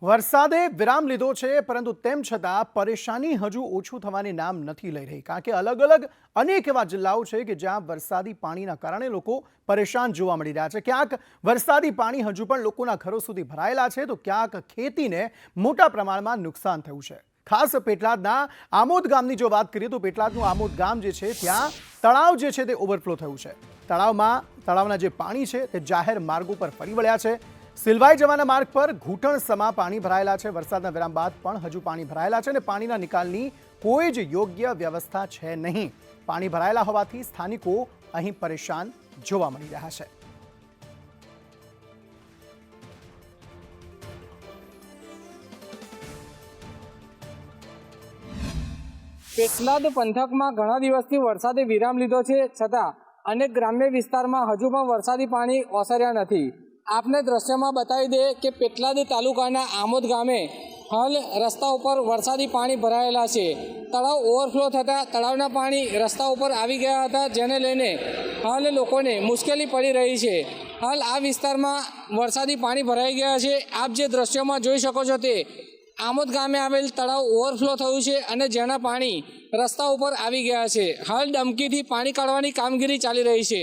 વરસાદે વિરામ લીધો છે, પરંતુ તેમ છતાં પરેશાની હજુ ઓછું થવાની નામ નથી લઈ રહી, કારણ કે અલગ અલગ અનેક એવા જિલ્લાઓ છે કે જ્યાં વરસાદી પાણીના કારણે લોકો પરેશાન જોવા મળી રહ્યા છે। ક્યાંક વરસાદી પાણી હજુ પણ લોકોના ઘરો સુધી ભરાયેલા છે, તો ક્યાંક ખેતીને મોટા પ્રમાણમાં નુકસાન થયું છે। ખાસ પેટલાદના આમોદ ગામની જો વાત કરીએ તો પેટલાદનું આમોદ ગામ જે છે ત્યાં તળાવ જે છે તે ઓવરફ્લો થયું છે। તળાવના જે પાણી છે તે જાહેર માર્ગો પર ફરી વળ્યા છે। સિલવાઈ જવાના માર્ગ પર ઘૂંટણ સમા પાણી ભરાયેલા છે। વરસાદના વિરામ બાદ પણ હજુ પાણી ભરાયેલા છે અને પાણીના નિકાલની કોઈ જ યોગ્ય વ્યવસ્થા છે નહીં। પાણી ભરાયેલા હોવાથી સ્થાનિકો અહીં પરેશાન જોવા મળી રહ્યા છે। પેટલાદ પંથકમાં ઘણા દિવસથી વરસાદે વિરામ લીધો છે, છતાં અનેક ગ્રામ્ય વિસ્તારમાં હજુ પણ વરસાદી પાણી ઓસર્યા નથી। આપને દ્રશ્યમાં બતાવી દે કે પેટલાદ તાલુકાના આમોદ ગામે હાલ રસ્તા ઉપર વરસાદી પાણી ભરાયેલા છે। તળાવ ઓવરફ્લો થતાં તળાવના પાણી રસ્તા ઉપર આવી ગયા હતા, જેને લઈને હાલ લોકોને મુશ્કેલી પડી રહી છે। હાલ આ વિસ્તારમાં વરસાદી પાણી ભરાઈ ગયા છે। આપ જે દ્રશ્યોમાં જોઈ શકો છો તે આમોદ ગામે આવેલ તળાવ ઓવરફ્લો થયું છે અને જેના પાણી રસ્તા ઉપર આવી ગયા છે। હાલ ડમકીથી પાણી કાઢવાની કામગીરી ચાલી રહી છે।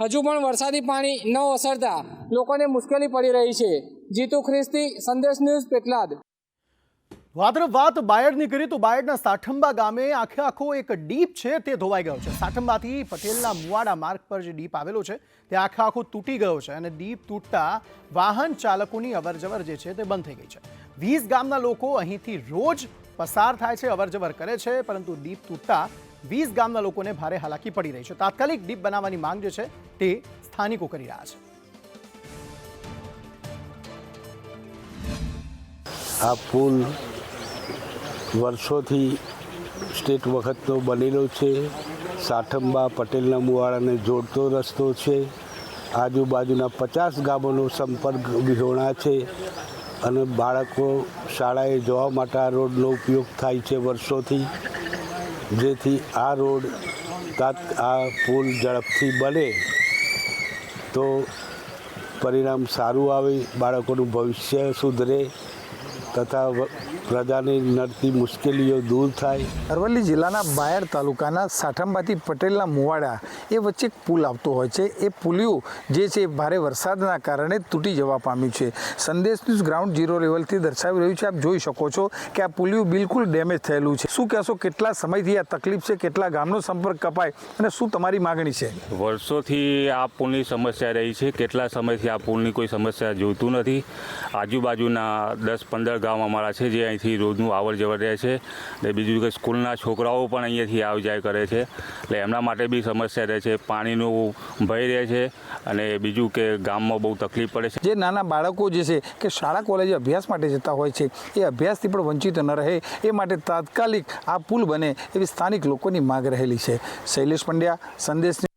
હજુ પણ વરસાદી પાણી ન ઓસરતા લોકોને મુશ્કેલી પડી રહી છે। જીતુ ખ્રિસ્તી, સંદેશ ન્યૂઝ, પેટલાદ। વાત બાયડની કરી તો બાયડના સાઠંબા ગામે આખો એક ડીપ છે તે ધોવાઈ ગયો છે। સાઠંબાથી પટેલના મુવાડા માર્ગ પર જે ડીપ આવેલો છે તે આખો તૂટી ગયો છે અને ડીપ તૂટતા વાહન ચાલકોની અવરજવર જે છે તે બંધ થઈ ગઈ છે। 20 ગામના લોકો અહીંથી રોજ પસાર થાય છે, અવરજવર કરે છે, પરંતુ ડીપ તૂટતા 20 ગામના લોકોને ભારે હાલાકી પડી રહી છે। તાત્કાલિક ડીપ બનાવવાની માંગ જે છે તે સ્થાનિકો કરી રહ્યા છે। આ પુલ વર્ષોથી સ્ટેટ વખતનો બનેલો છે। સાઠંબા પટેલના મુવાડાને જોડતો રસ્તો છે। આજુબાજુના 50 ગામોનો સંપર્ક વિહોણા છે અને બાળકો શાળાએ જવા માટે આ રોડનો ઉપયોગ થાય છે વર્ષોથી, જેથી આ રોડ આ પુલ ઝડપથી બને તો પરિણામ સારું આવે, બાળકોનું ભવિષ્ય સુધરે તથા પ્રજાને નડતી મુશ્કેલીઓ દૂર થાય। અરવલ્લી જિલ્લાના બાયડ તાલુકાના સાઠંબાથી પટેલના મુવાડા એ વચ્ચે એક પુલ આવતો હોય છે। એ પુલિયું જે છે ભારે વરસાદના કારણે તૂટી જવા પામ્યું છે। સંદેશ ન્યૂઝ ગ્રાઉન્ડ ઝીરો લેવલથી દર્શાવી રહ્યું છે। આપ જોઈ શકો છો કે આ પુલિયું બિલકુલ ડેમેજ થયેલું છે। શું કહેશો, કેટલા સમયથી આ તકલીફ છે, કેટલા ગામનો સંપર્ક કપાય અને શું તમારી માગણી છે? વર્ષોથી આ પુલની સમસ્યા રહી છે। કેટલા સમયથી આ પુલની કોઈ સમસ્યા જોઈતું નથી। આજુબાજુના 10-15 ગામ અમારા છે જે અહીંથી રોજનું આવર જવર રહે છે ને બીજું કે સ્કૂલના છોકરાઓ પણ અહીંયાથી આવ જાય કરે છે, એટલે એમના માટે બી સમસ્યા રહે છે। પાણીનું ભય રહે છે અને બીજું કે ગામમાં બહુ તકલીફ પડે છે। જે નાના બાળકો જે છે કે શાળા કોલેજે અભ્યાસ માટે જતા હોય છે, એ અભ્યાસથી પણ વંચિત ન રહે એ માટે તાત્કાલિક આ પુલ બને એવી સ્થાનિક લોકોની માંગ રહેલી છે। શૈલેષ પંડ્યા, સંદેશ।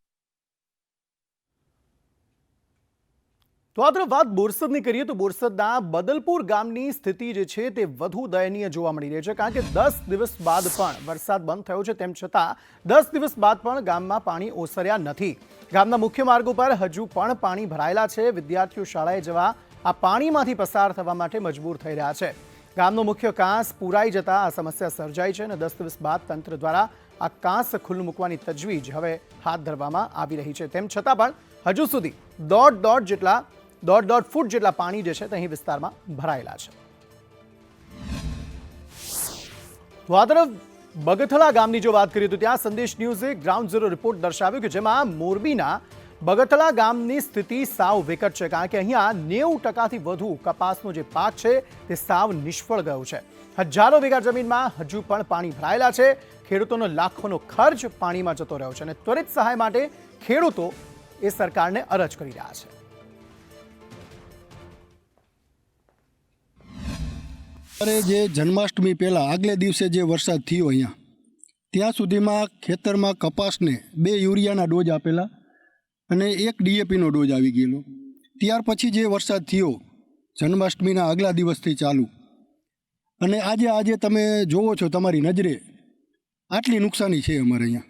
તો આ તરફ વાત બોરસદની કરીએ તો બોરસદના બદલપુર ગામની સ્થિતિ જે છે તે વધુ દયનીય જોવા મળી રહી છે, કારણ કે 10 દિવસ બાદ પણ વરસાદ બંધ થયો છે, તેમ છતાં 10 દિવસ બાદ પણ ગામમાં પાણી ઓસર્યા નથી। ગામના મુખ્ય માર્ગો પર હજુ પણ પાણી ભરાયેલા છે। વિદ્યાર્થીઓ શાળાએ જવા આ પાણીમાંથી પસાર થવા માટે મજબૂર થઈ રહ્યા છે। ગામનો મુખ્ય કાંસ પૂરાઈ જતા આ સમસ્યા સર્જાઈ છે અને 10 દિવસ બાદ તંત્ર દ્વારા આ કાંસ ખુલ્લું મૂકવાની તજવીજ હવે હાથ ધરવામાં આવી રહી છે। તેમ છતાં પણ હજુ સુધી દોઢ ફૂટ જેટલા પાણી જે છે તે અહીં વિસ્તારમાં ભરાયેલા છે। તો આ તરફ બગથલા ગામની જો વાત કરીએ તો ત્યાં સંદેશ ન્યૂઝે ગ્રાઉન્ડ ઝીરો રિપોર્ટ દર્શાવ્યો કે જેમાં મોરબીના બગથલા ગામની સ્થિતિ સાવ વિકટ છે, કારણ કે અહીંયા 90%થી વધુ કપાસનો જે પાક છે તે સાવ નિષ્ફળ ગયો છે। હજારો વીઘા જમીનમાં હજુ પણ પાણી ભરાયેલા છે। ખેડૂતોનો લાખોનો ખર્ચ પાણીમાં જતો રહ્યો છે અને ત્વરિત સહાય માટે ખેડૂતો એ સરકારને અરજ કરી રહ્યા છે। અરે જે જન્માષ્ટમી પહેલાં આગલે દિવસે જે વરસાદ થયો અહીંયા, ત્યાં સુધીમાં ખેતરમાં કપાસને 2 યુરિયાના ડોઝ આપેલા અને 1 DAPનો ડોઝ આવી ગયેલો। ત્યાર પછી જે વરસાદ થયો જન્માષ્ટમીના આગલા દિવસથી ચાલુ, અને આજે તમે જોવો છો તમારી નજરે, આટલી નુકસાની છે અમારે અહીંયા।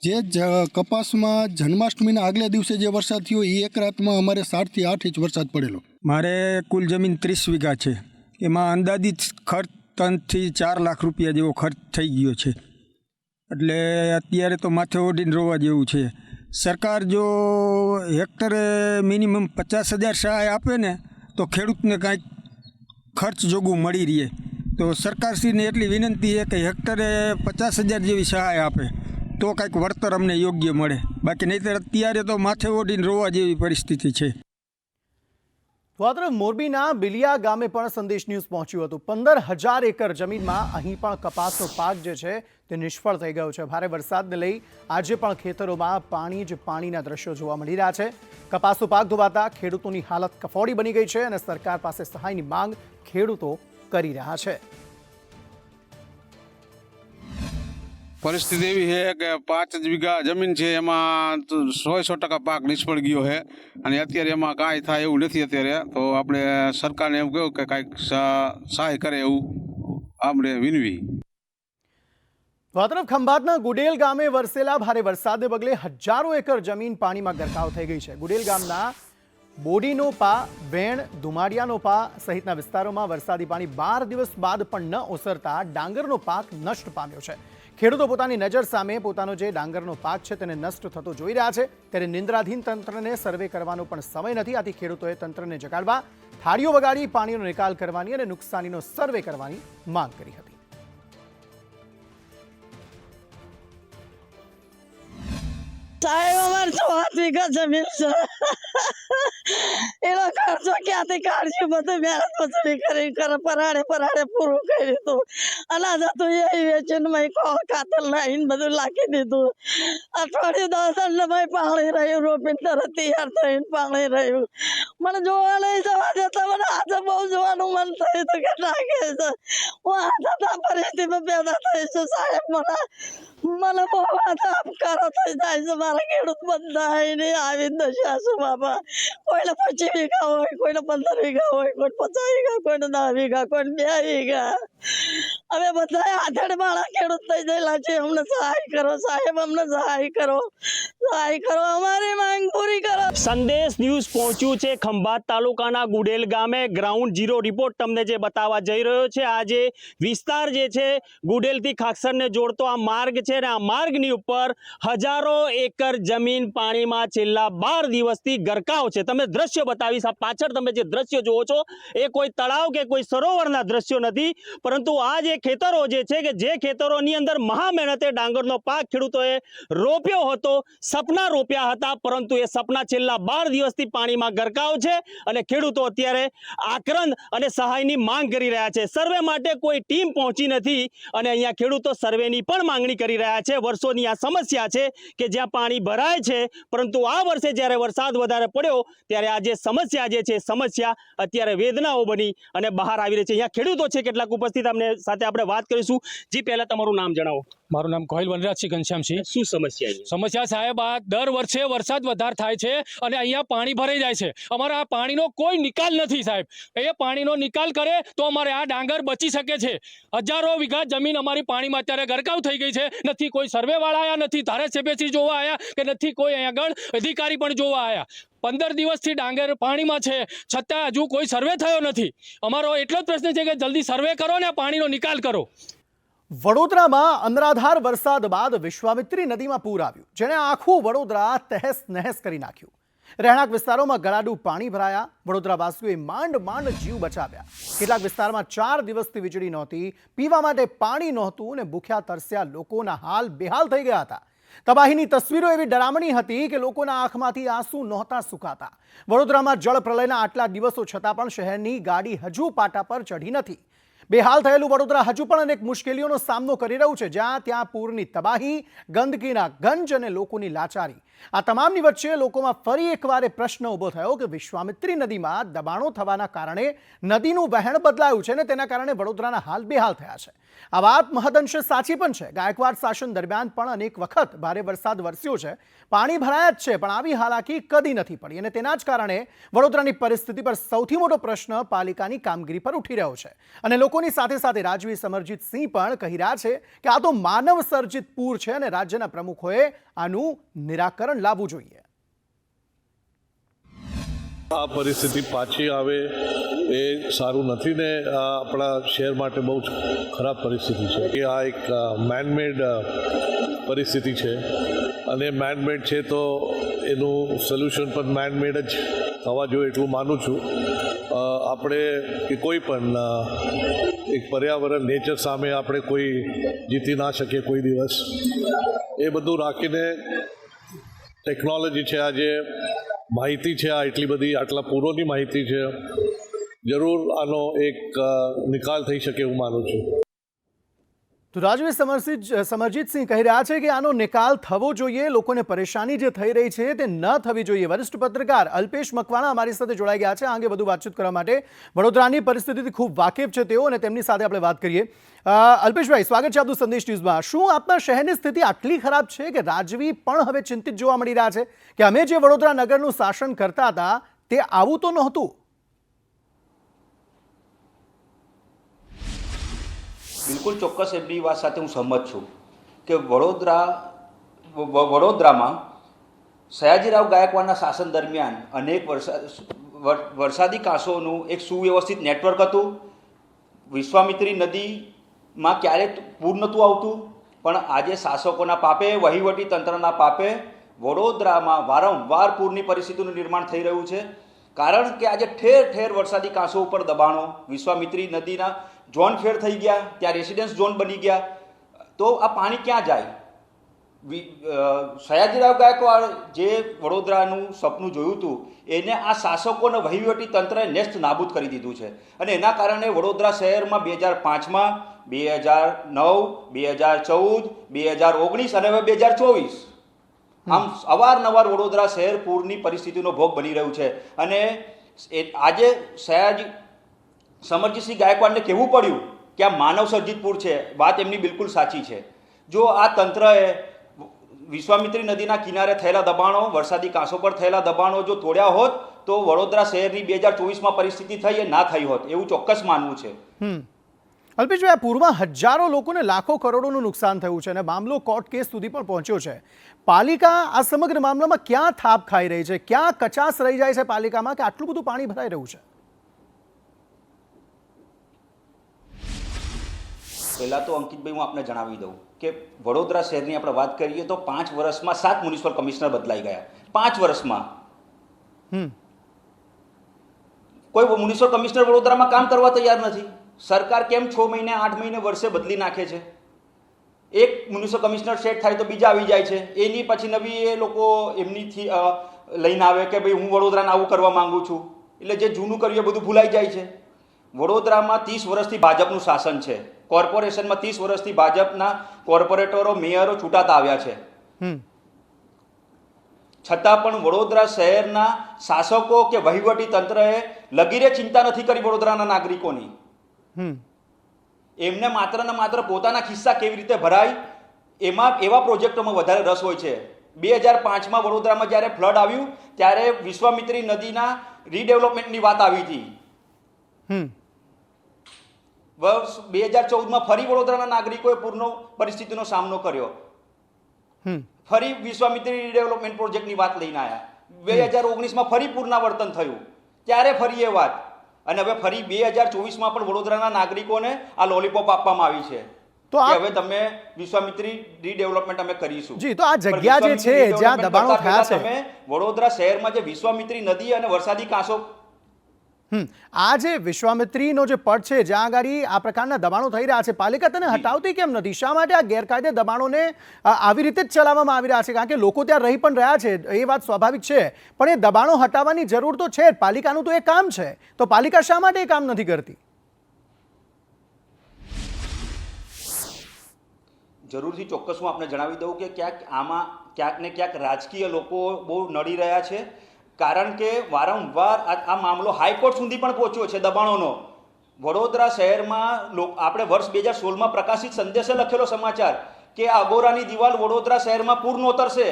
જે કપાસમાં જન્માષ્ટમીના આગલે દિવસે જે વરસાદ થયો એ એક રાતમાં અમારે 7 થી 8 ઇંચ વરસાદ પડેલો। મારે કુલ જમીન 30 વીઘા છે એમાં અંદાજિત ખર્ચ 3 થી 4 લાખ રૂપિયા જેવો ખર્ચ થઈ ગયો છે. એટલે અત્યારે તો માથે ઓઢીને રોવા જેવું છે. સરકાર જો હેક્ટરે મિનિમમ 50,000 સહાય આપે ને તો ખેડૂતને કાંઈક ખર્ચ જોગું મળી રહે. તો સરકારશ્રીને એટલી વિનંતી છે કે હેક્ટરે 50,000 જેવી સહાય આપે તો કાંઈક વળતર અમને યોગ્ય મળે. બાકી નહીંતર અત્યારે તો માથે ઓઢીને રોવા જેવી પરિસ્થિતિ છે. તો આ તરફ મોરબીના બિલિયા ગામે પણ સંદેશ ન્યૂઝ પહોંચ્યું હતું. 15,000 એકર જમીનમાં અહીં પણ કપાસનો પાક જે છે તે નિષ્ફળ થઈ ગયો છે. ભારે વરસાદને લઈ આજે પણ ખેતરોમાં પાણી જ પાણીના દ્રશ્યો જોવા મળી રહ્યા છે. કપાસનો પાક ધોવાતા ખેડૂતોની હાલત કફોડી બની ગઈ છે અને સરકાર પાસે સહાયની માંગ ખેડૂતો કરી રહ્યા છે. પરિસ્થિતિ એવી છે કે 5 વીઘા જમીન છે એમાં 100% પાક નિષ્ફળ ગયો છે અને અત્યારે એમાં કાંઈ થાય એવું નથી. અત્યારે તો આપણે સરકારને એમ કહ્યું કે કાંઈક સહાય કરે એવું આપણે વિનવી. તો આ તરફ ખંભાતના ગુડેલ ગામે વરસેલા ભારે વરસાદને પગલે હજારો એકર જમીન પાણીમાં ગરકાવ થઈ ગઈ છે. ગુડેલ ગામના બોડીનો પા, વેણ, ધુમાડિયાનો પા સહિતના વિસ્તારોમાં વરસાદી પાણી 12 દિવસ બાદ પણ ન ઓસરતા ડાંગરનો પાક નષ્ટ પામ્યો છે. ખેડૂતો પોતાની નજર સામે પોતાનો જે ડાંગરનો પાક છે તેને નષ્ટ થતો જોઈ રહ્યા છે. ત્યારે નિંદ્રાધીન તંત્રને સર્વે કરવાનો પણ સમય નથી. આથી ખેડૂતોએ તંત્રને જગાડવા થાળીઓ વગાડી પાણીનો નિકાલ કરવાની અને નુકસાનીનો સર્વે કરવાની માંગ કરી હતી. સાહેબ અમારે 4 વીઘા જમીન છે. એનો ખર્ચો ક્યાંથી કાઢ્યું? બધું મહેનત મજૂરી કરી પરાડે પૂરું કર્યું હતું. અનાજ હતું એ વેચીને મેં ખાતર લાવીને બધું નાખી દીધું. અઠવાડિયું 10 મેં પાણી રહ્યું, રોપીને તરત તૈયાર થઈને પાણી રહ્યું. મને જોવા નહીં જવા દેતા. મને આજે બહુ જોવાનું મન થયું હતું કે નાખે છે. હું આજે પરિસ્થિતિમાં પેદા થઈ છું. સાહેબ મને બહુ આપકારો થઈ જાય છે. મારા ખેડૂત બધા નહીં આવી દશા છે બાબા. કોઈને 25 વીઘા હોય, કોઈને 15 વીઘા હોય, કોઈને 50 વીઘા, કોઈને 10 વીઘા, કોઈને 2 વીઘા. અમે બધા આધેડ માળા ખેડૂત થઈ ગયેલા છે. અમને સહાય કરો સાહેબ, અમને સહાય કરો, અમારી માંગ પૂરી કરો. સંદેશ ન્યૂઝ પહોંચ્યું છે ખંભાત તાલુકાના ગુડેલ ગામે. ગ્રાઉન્ડ ઝીરો રિપોર્ટ તમને જે બતાવવા જઈ રહ્યો છે. આ જે વિસ્તાર જે છે ગુડેલથી ખાકસરને જોડતો આ માર્ગ છે ને આ માર્ગની ઉપર હજારો એકર જમીન પાણીમાં છેલ્લા 12 દિવસથી ગરકાવ છે. તમે દ્રશ્ય બતાવીશ. આ પાછળ તમે જે દ્રશ્યો જુઓ છો એ કોઈ તળાવ કે કોઈ સરોવરના દ્રશ્યો નથી, પરંતુ આ જે ખેતરો જે છે કે જે ખેતરોની અંદર મહા મહેનતે ડાંગરનો પાક ખેડૂતોએ રોપ્યો હતો, સપના રોપ્યા હતા, પરંતુ એ સપના છેલ્લા 12 દિવસથી પાણીમાં ગરકાવ છે અને ખેડૂતો અત્યારે આક્રંદ અને સહાયની માંગ કરી રહ્યા છે. સર્વે માટે કોઈ ટીમ પહોંચી નથી અને અહીંયા ખેડૂતો સર્વેની પણ માંગણી કરી રહ્યા છે. વર્ષોની આ સમસ્યા છે કે જ્યાં પાણી ભરાય છે, પરંતુ આ વર્ષે જ્યારે વરસાદ વધારે પડ્યો ત્યારે આ જે સમસ્યા જે છે સમસ્યા અત્યારે વેદનાઓ બની અને બહાર આવી રહી છે. અહીંયા ખેડૂતો છે કેટલાક ઉપસ્થિત, અમને સાથે આપણે વાત કરીશું. જી, પહેલા તમારું નામ જણાવો. મારું નામ ગોહિલ વનરાજસિંહ ઘનશ્યામસિંહ. શું સમસ્યા છે? સમસ્યા સાહેબ, આ દર વર્ષે વરસાદ વધારે થાય છે અને અહીંયા પાણી ભરાઈ જાય છે. અમારા આ પાણીનો કોઈ નિકાલ નથી સાહેબ. એ પાણીનો નિકાલ કરે તો અમારે આ ડાંગર બચી શકે છે. હજારો વીઘા જમીન અમારી પાણીમાં અત્યારે ગરકાવ થઈ ગઈ છે. નથી કોઈ સર્વેવાળા આવ્યા, નથી ધારાસભ્યશ્રી જોવા આવ્યા કે નથી કોઈ અહીંયા આગળ અધિકારી પણ જોવા આવ્યા. 15 દિવસથી ડાંગર પાણીમાં છે, છતાં હજુ કોઈ સર્વે થયો નથી. અમારો એટલો જ પ્રશ્ન છે કે જલ્દી સર્વે કરો ને પાણીનો નિકાલ કરો. વડોદરામાં અનરાધાર વરસાદ બાદ વિશ્વામિત્રી નદીમાં પૂર આવ્યું, જેણે આખું વડોદરા તહેસ નહેસ કરી નાખ્યું. રહેણાંક વિસ્તારોમાં ગળાડું પાણી ભરાયા. વડોદરાવાસીઓએ માંડ જીવ બચાવ્યા. કેટલાક વિસ્તારમાં 4 દિવસથી વીજળી નહોતી, પીવા માટે પાણી નહોતું અને ભૂખ્યા તરસ્યા લોકોના હાલ બેહાલ થઈ ગયા હતા. તબાહીની તસવીરો એવી ડરામણી હતી કે લોકોના આંખમાંથી આંસુ નહોતા સુકાતા. વડોદરામાં જળ પ્રલયના આટલા દિવસો છતાં પણ શહેરની ગાડી હજુ પાટા પર ચઢી નથી. બેહાલ થયેલું વડોદરા હજુ પણ અનેક મુશ્કેલીઓનો સામનો કરી રહ્યું છે. જ્યાં ત્યાં પૂરની તબાહી, ગંદકીના ગંજ અને લોકોની લાચારી. આ તમામની વચ્ચે લોકોમાં ફરી એકવાર પ્રશ્ન ઊભો થયો કે વિશ્વામિત્રી નદીમાં દબાણો થવાના કારણે નદીનું વહેણ બદલાયું છે અને તેના કારણે વડોદરાના હાલ બેહાલ થયા છે. આ વાત મહદઅંશે સાચી પણ છે. ગાયકવાડ શાસન દરમિયાન પણ અનેક વખત ભારે વરસાદ વરસ્યો છે, પાણી ભરાયા જ છે, પણ આવી હાલાકી કદી નથી પડી અને તેના જ કારણે વડોદરાની પરિસ્થિતિ પર સૌથી મોટો પ્રશ્ન પાલિકાની કામગીરી પર ઉઠી રહ્યો છે. અને લોકોની સાથે સાથે રાજવી સમરજીત સિંહ પણ કહી રહ્યા છે કે આ તો માનવ સર્જિત પૂર છે અને રાજ્યના પ્રમુખોએ આનું નિરાકરણ લાવવું જોઈએ. આ પરિસ્થિતિ પાછી આવે એ સારું નથી ને આ આપણા શહેર માટે બહુ જ ખરાબ પરિસ્થિતિ છે કે આ એક મેનમેડ પરિસ્થિતિ છે અને મેનમેડ છે તો એનું સોલ્યુશન પણ મેનમેડ જ થવા જોઈએ એટલું માનું છું. આપણે કે કોઈ પણ એક પર્યાવરણ નેચર સામે આપણે કોઈ જીતી ના શકીએ કોઈ દિવસ. એ બધું રાખીને ટેકનોલોજી છે, આજે માહિતી છે, આ એટલી બધી આટલા પૂરોની માહિતી છે, જરૂર આનો એક નિકાલ થઈ શકે એવું માનું છું. તો રાજવી સમરજીતસિંહ કહી રહ્યા છે કે આનો નિકાલ થવો જોઈએ, લોકોને પરેશાની જે થઈ રહી છે તે ન થવી જોઈએ. વરિષ્ઠ પત્રકાર અલ્પેશ મકવાણા અમારી સાથે જોડાઈ ગયા છે આ અંગે વધુ વાતચીત કરવા માટે. વડોદરાની પરિસ્થિતિથી ખૂબ વાકેફ છે તેઓ અને તેમની સાથે આપણે વાત કરીએ. અલ્પેશભાઈ, સ્વાગત છે આપનું સંદેશ ન્યૂઝમાં. શું આપના શહેરની સ્થિતિ આટલી ખરાબ છે કે રાજવી પણ હવે ચિંતિત જોવા મળી રહ્યા છે કે અમે જે વડોદરા નગરનું શાસન કરતા હતા તે આવું તો નહોતું? બિલકુલ ચોક્કસ એમની વાત સાથે હું સહમત છું કે વડોદરામાં સયાજીરાવ ગાયકવાડના શાસન દરમિયાન અનેક વરસાદી કાંસોનું એક સુવ્યવસ્થિત નેટવર્ક હતું. વિશ્વામિત્રી નદીમાં ક્યારેય પૂર નહોતું આવતું, પણ આજે શાસકોના પાપે, વહીવટી તંત્રના પાપે વડોદરામાં વારંવાર પૂરની પરિસ્થિતિનું નિર્માણ થઈ રહ્યું છે. કારણ કે આજે ઠેર ઠેર વરસાદી કાંસો ઉપર દબાણો, વિશ્વામિત્રી નદીના ઝોન ફેર થઈ ગયા, ત્યાં રેસિડેન્સ ઝોન બની ગયા. તો આ પાણી ક્યાં જાય? સયાજીરાવ ગાયકવાડ જે વડોદરાનું સપનું જોયું હતું એને આ શાસકોને વહીવટી તંત્રએ નેસ્ત નાબૂદ કરી દીધું છે. અને એના કારણે વડોદરા શહેરમાં 2005માં, 2009, 2014, 2019 અને હવે 2024 આમ અવારનવાર વડોદરા શહેર પૂરની પરિસ્થિતિનો ભોગ બની રહ્યું છે. અને આજે સમરજીતસિંહ ગાયકવાડને કહેવું પડ્યું કે આ માનવ સર્જિત પૂર છે. વાત એમની બિલકુલ સાચી છે. જો આ તંત્રએ વિશ્વામિત્રી નદીના કિનારે થયેલા દબાણો, વરસાદી કાંસો પર થયેલા દબાણો જો તોડ્યા હોત તો વડોદરા શહેરની 2024માં પરિસ્થિતિ થઈ એ ના થઈ હોત એવું ચોક્કસ માનવું છે. અલ્પેશભાઈ, આ પૂરમાં હજારો લોકોને લાખો કરોડોનું નુકસાન થયું છે અને મામલો કોર્ટ કેસ સુધી પણ પહોંચ્યો છે. પાલિકા આ સમગ્ર મામલામાં ક્યાં થાપ ખાઈ રહી છે? ક્યાં કચાશ રહી જાય છે પાલિકામાં કે આટલું બધું પાણી ભરાઈ રહ્યું છે? પહેલાં તો અંકિતભાઈ હું આપને જણાવી દઉં કે વડોદરા શહેરની આપણે વાત કરીએ તો 5 વર્ષમાં 7 મ્યુનિસિપલ કમિશનર બદલાઈ ગયા. 5 વર્ષમાં કોઈ મ્યુનિસિપલ કમિશનર વડોદરામાં કામ કરવા તૈયાર નથી. સરકાર કેમ 6 મહિને, 8 મહિને, વર્ષે બદલી નાખે છે? એક મ્યુનિસિપલ કમિશનર સેટ થાય તો બીજા આવી જાય છે. એની પછી નવી એ લોકો એમનીથી લઈને આવે કે ભાઈ હું વડોદરાને આવું કરવા માંગુ છું. એટલે જે જૂનું કર્યું એ બધું ભૂલાઈ જાય છે. વડોદરામાં 30 વર્ષથી ભાજપનું શાસન છે. કોર્પોરેશનમાં 30 વર્ષથી ભાજપના કોર્પોરેટરો, મેયરો છૂટાતા આવ્યા છે. છતાં પણ વડોદરા શહેરના શાસકો કે વહીવટી તંત્રએ લગીરે ચિંતા નથી કરી વડોદરાના નાગરિકોની. એમને માત્ર ને માત્ર પોતાના ખિસ્સા કેવી રીતે ભરાય એમાં એવા પ્રોજેક્ટોમાં વધારે રસ હોય છે. 2005માં વડોદરામાં જ્યારે ફ્લડ આવ્યું ત્યારે વિશ્વામિત્રી નદીના રીડેવલપમેન્ટની વાત આવી હતી. વર્ષ 2014માં ફરી વડોદરાના નાગરિકોએ પૂરનો પરિસ્થિતિનો સામનો કર્યો. ફરી વિશ્વામિત્રી રીડેવલપમેન્ટ પ્રોજેક્ટની વાત લઈને આવ્યા. 2019માં ફરી પુનરાવર્તન થયું, ત્યારે ફરી એ વાત. અને હવે ફરી 2024માં પણ વડોદરાના નાગરિકોને આ લોલીપોપ આપવામાં આવી છે તો હવે તમે વિશ્વામિત્રી રીડેવલપમેન્ટ અમે કરીશું. જી, તો આ જગ્યા જે છે જ્યાં દબાણો થયા છે, તમે વડોદરા શહેરમાં જે વિશ્વામિત્રી નદી અને વરસાદી કાંસો, આ જે વિશ્વામિત્રીનો જે પટ છે જ્યાં આગળ આ પ્રકારના દબાણો થઈ રહ્યા છે, પાલિકા તેને હટાવતી કેમ નથી? શા માટે આ ગેરકાયદે દબાણોને આવી રીતે જ ચલાવવામાં આવી રહ્યા છે? કારણ કે લોકો ત્યાં રહી પણ રહ્યા છે, એ વાત સ્વાભાવિક છે, પણ એ દબાણો હટાવવાની જરૂર તો છે. પાલિકાનું તો એ કામ છે, તો પાલિકા શા માટે એ કામ નથી કરતી? જરૂરથી ચોક્કસ હું આપને જણાવી દઉં કે ક્યાંક ને ક્યાંક રાજકીય લોકો બહુ નડી રહ્યા છે. કારણ કે વારંવાર આ મામલો હાઈકોર્ટ સુધી પણ પહોંચ્યો છે દબાણોનો. વડોદરા શહેરમાં આપણે વર્ષ 2016માં પ્રકાશિત સંદેશે લખેલો સમાચાર કે અગોરાની દિવાલ વડોદરા શહેરમાં પૂર નોતરશે.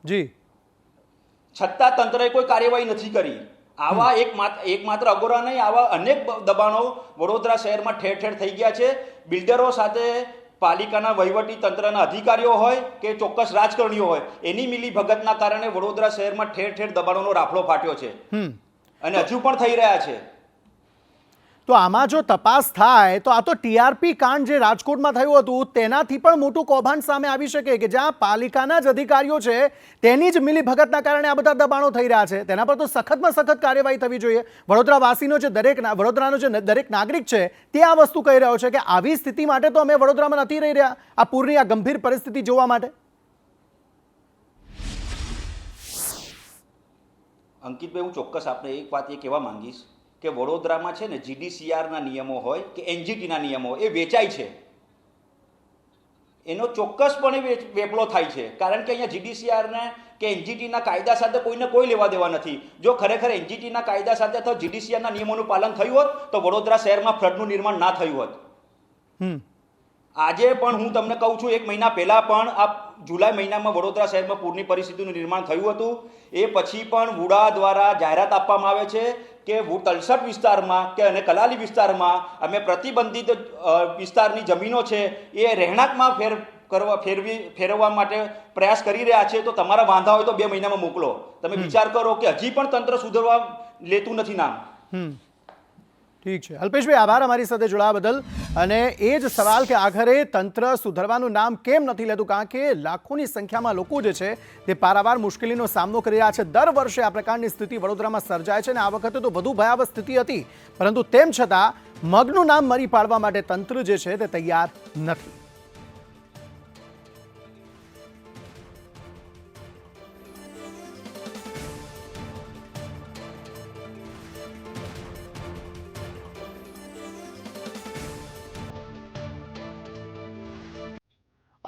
જી, છતાં તંત્રએ કોઈ કાર્યવાહી નથી કરી. આવા એકમાત્ર અગોરા નહીં, આવા અનેક દબાણો વડોદરા શહેરમાં ઠેર ઠેર થઈ ગયા છે. બિલ્ડરો સાથે પાલિકાના વહીવટી તંત્રના અધિકારીઓ હોય કે ચોક્કસ રાજકારણીઓ હોય, એની મિલીભગતના કારણે વડોદરા શહેરમાં ઠેર ઠેર દબાણોનો રાફડો ફાટ્યો છે અને હજુ પણ થઈ રહ્યા છે. તો આમાં જો તપાસ થાય તો આ તો ટીઆરપી કાંડ જે રાજકોટમાં થયું હતું તેનાથી પણ મોટું કૌભાંડ સામે આવી શકે કે જ્યાં પાલિકાના જ અધિકારીઓ છે તેની જ મિલીભગતના કારણે આ બધા દબાણો થઈ રહ્યા છે. તેના પર તો સખતમાં સખત કાર્યવાહી થવી જોઈએ. વડોદરાવાસીનો જે વડોદરાનો જે દરેક નાગરિક છે તે આ વસ્તુ કહી રહ્યો છે કે આવી સ્થિતિ માટે તો અમે વડોદરામાં નથી રહી રહ્યા આ પૂરની આ ગંભીર પરિસ્થિતિ જોવા માટે. અંકિતભાઈ, હું ચોક્કસ આપણે એક વાત એ કહેવા માંગીશ કે વડોદરામાં છે ને જીડીસીઆરના નિયમો હોય કે એનજીટીના નિયમો એ વેચાય છે, એનો ચોક્કસપણે વેપલો થાય છે. કારણ કે અહીંયા જીડીસીઆરના કે એનજીટીના કાયદા સાથે કોઈને કોઈ લેવા દેવા નથી. જો ખરેખર એનજીટીના કાયદા સાથે અથવા જીડીસીઆરના નિયમોનું પાલન થયું હોત તો વડોદરા શહેરમાં ફ્લડનું નિર્માણ ના થયું હોત. આજે પણ હું તમને કહું છું, 1 મહિના પહેલાં પણ આ જુલાઈ મહિનામાં વડોદરા શહેરમાં પૂરની પરિસ્થિતિનું નિર્માણ થયું હતું. એ પછી પણ વુડા દ્વારા જાહેરાત આપવામાં આવે છે કે તલસટ વિસ્તારમાં કે અને કલાલી વિસ્તારમાં અમે પ્રતિબંધિત વિસ્તારની જમીનો છે એ રહેણાંકમાં ફેરવવા માટે પ્રયાસ કરી રહ્યા છે. તો તમારા વાંધા હોય તો 2 મહિનામાં મોકલો. તમે વિચાર કરો કે હજી પણ તંત્ર સુધરવા લેતું નથી નામ. ઠીક છે અલ્પેશભાઈ, આભાર અમારી સાથે જોડાવા બદલ. અને એ જ સવાલ કે આખરે તંત્ર સુધરવાનું નામ કેમ નથી લેતું, કારણ કે લાખોની સંખ્યામાં લોકો જે છે તે પારાવાર મુશ્કેલીનો સામનો કરી રહ્યા છે. દર વર્ષે આ પ્રકારની સ્થિતિ વડોદરામાં સર્જાય છે અને આ વખતે તો વધુ ભયાવહ સ્થિતિ હતી, પરંતુ તેમ છતાં મગનું નામ મરી પાડવા માટે તંત્ર જે છે તે તૈયાર નથી.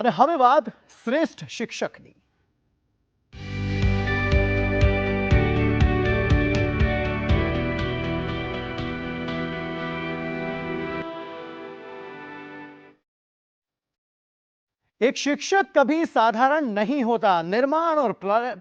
અને હવે વાત શ્રેષ્ઠ શિક્ષકની. एक शिक्षक कभी साधारण नहीं होता, निर्माण और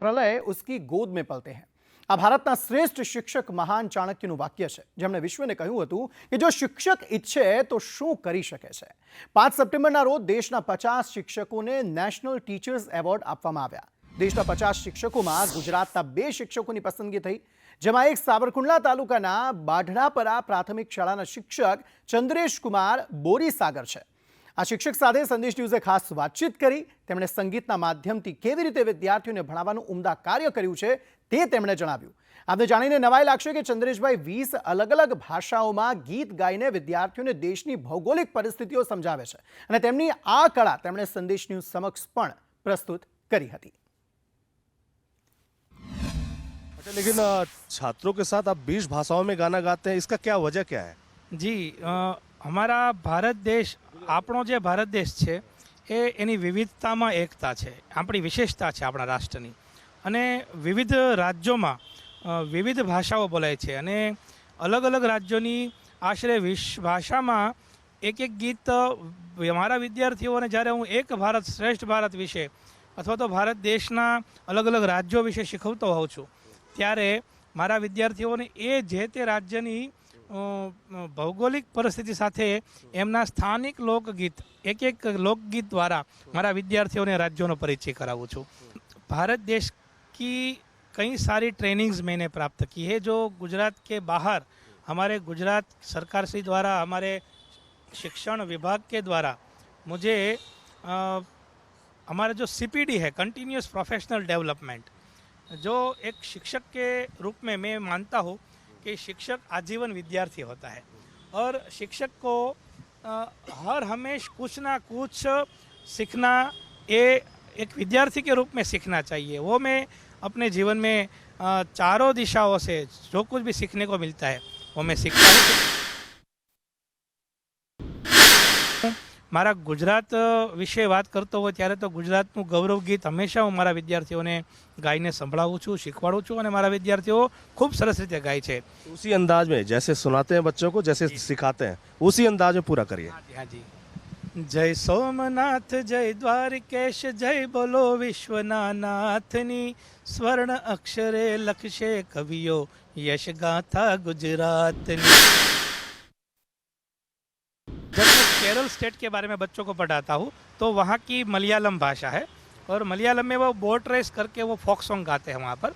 प्रलय उसकी गोद में पलते हैं. આ ભારતના શ્રેષ્ઠ શિક્ષક મહાન ચાણક્યનું વાક્ય છે, જેમણે વિશ્વને કહ્યું હતું કે જો શિક્ષક ઈચ્છે તો શું કરી શકે છે. 5 સપ્ટેમ્બરના રોજ દેશના 50 શિક્ષકોને નેશનલ ટીચર્સ એવોર્ડ આપવામાં આવ્યા. દેશના 50 શિક્ષકોમાં ગુજરાતના 2 શિક્ષકોની પસંદગી થઈ, જેમાં એક સાબરકુંડલા તાલુકાના બાઢડાપરા પ્રાથમિક શાળાના શિક્ષક ચંદ્રેશકુમાર બોરીસાગર છે. આ શિક્ષક સાથે સંદેશ ન્યૂઝે ખાસ વાતચીત કરી. તેમણે સંગીતના માધ્યમથી કેવી રીતે વિદ્યાર્થીઓને ભણાવવાનું ઉમદા કાર્ય કર્યું છે તે તેમણે જણાવ્યું. આપને જાણીને નવાઈ લાગશે કે ચંદ્રેશભાઈ 20 અલગ અલગ ભાષાઓમાં ગીત ગાઈને વિદ્યાર્થીઓને દેશની ભૌગોલિક પરિસ્થિતિઓ સમજાવે છે અને તેમની આ કળા તેમણે સંદેશ ન્યૂઝ સમક્ષ પણ પ્રસ્તુત કરી હતી. लेकिन छात्रों के साथ आप 20 भाषाओं में गाना गाते हैं, इसका क्या वजह क्या है? जी, हमारा भारत देश, આપણો જે ભારત દેશ છે એ એની વિવિધતામાં એકતા છે, આપણી વિશેષતા છે આપણા રાષ્ટ્રની. અને વિવિધ રાજ્યોમાં વિવિધ ભાષાઓ બોલાય છે અને અલગ અલગ રાજ્યોની આશરે 20 ભાષામાં એક ગીત મારા વિદ્યાર્થીઓને જ્યારે હું એક ભારત શ્રેષ્ઠ ભારત વિશે અથવા તો ભારત દેશના અલગ અલગ રાજ્યો વિશે શીખવતો હોઉં છું, ત્યારે મારા વિદ્યાર્થીઓને એ જે તે રાજ્યની ભૌગોલિક પરિસ્થિતિ સાથે એમના સ્થાનિક લોકગીત એક લોકગીત દ્વારા મારા विद्यार्थियों राज्यों परिचय कराऊँ छूँ. भारत देश की कई सारी ट्रेनिंग्स मैंने प्राप्त की है जो गुजरात के बाहर हमारे गुजरात सरकार श्री द्वारा हमारे शिक्षण विभाग के द्वारा मुझे हमारा जो CPD है कंटिन्यूस प्रोफेशनल डेवलपमेंट, जो एक शिक्षक के रूप में मैं मानता हूँ कि शिक्षक आजीवन विद्यार्थी होता है और शिक्षक को हर हमेश कुछ ना कुछ सीखना ये एक विद्यार्थी के रूप में सीखना चाहिए. वो मैं अपने जीवन में चारों दिशाओं से जो कुछ भी सीखने को मिलता है वो मैं सीखता हूँ. मारा गुजरात विषय बात करते हो त्यारे तो गुजरातનું गौरव गीत हमेशा હું મારા વિદ્યાર્થીઓને ગાઈને સંભળાવું છું, શીખવાડું છું અને મારા વિદ્યાર્થીઓ ખૂબ સરસ રીતે ગાય છે. उसी अंदाज में जैसे सुनाते हैं बच्चों को, जैसे सिखाते हैं उसी अंदाज में पूरा करिए. हाँ जी. जय सोमनाथ जय द्वारकेश जय बोलो विश्वनाथनी, स्वर्ण अक्षरे लखशे कवियो यश गाथा गुजरातनी. केरल स्टेट के बारे में बच्चों को पढ़ाता हूँ, तो वहाँ की मलयालम भाषा है और मलयालम में वो बोट रेस करके वो फोक सॉन्ग गाते हैं वहाँ पर।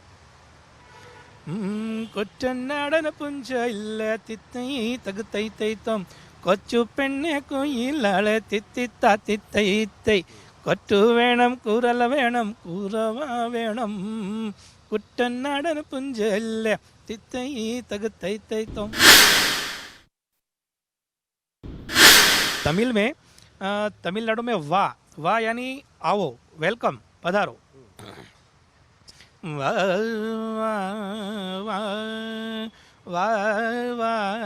कुट्टनाडन पुंज इल्ले तित्तई तगतई तई तम कोच्चु पेन्ने कुयिलाले तित्तिता तित्तई तई कोट्टु वेणम कूरल वेणम कूरवा वेणम कुट्टनाडन पुंज इल्ले तित्तई तगतई तई तम। तमिल में तमिलनाडु में वाह यानी आओ, वेलकम, पधारो। वाह वाह वाह वाह वाह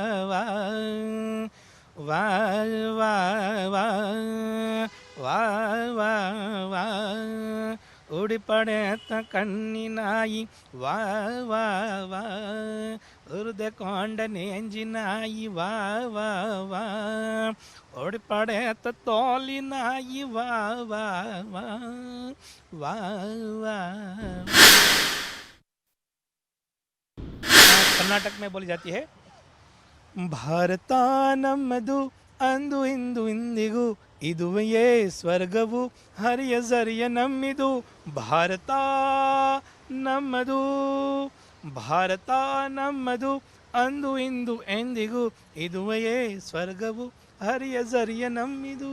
वाह वाह वाह वाह वाह उड़ी पड़े त कन्नी नाई वाह वाह वाह उर्दे कोंड नेंजी नाई वाह वाह वाह उड़ी पड़े त तोली नाई वाह वाह वाह वाह वाह। कर्नाटक में बोली जाती है भारतानमದು ಅಂದು ಇಂದು ಇಂದಿಗೂ ಇದುವೆಯೇ ಸ್ವರ್ಗವು ಹರಿಯ ಜರಿಯ ನಮ್ಮಿದು ಭಾರತ ನಮ್ಮದು ಭಾರತ ನಮ್ಮದು ಅಂದು ಇಂದು ಎಂದಿಗೂ ಇದುವೆಯೇ ಸ್ವರ್ಗವು ಹರಿಯ ಜರಿಯ ನಮ್ಮಿದು।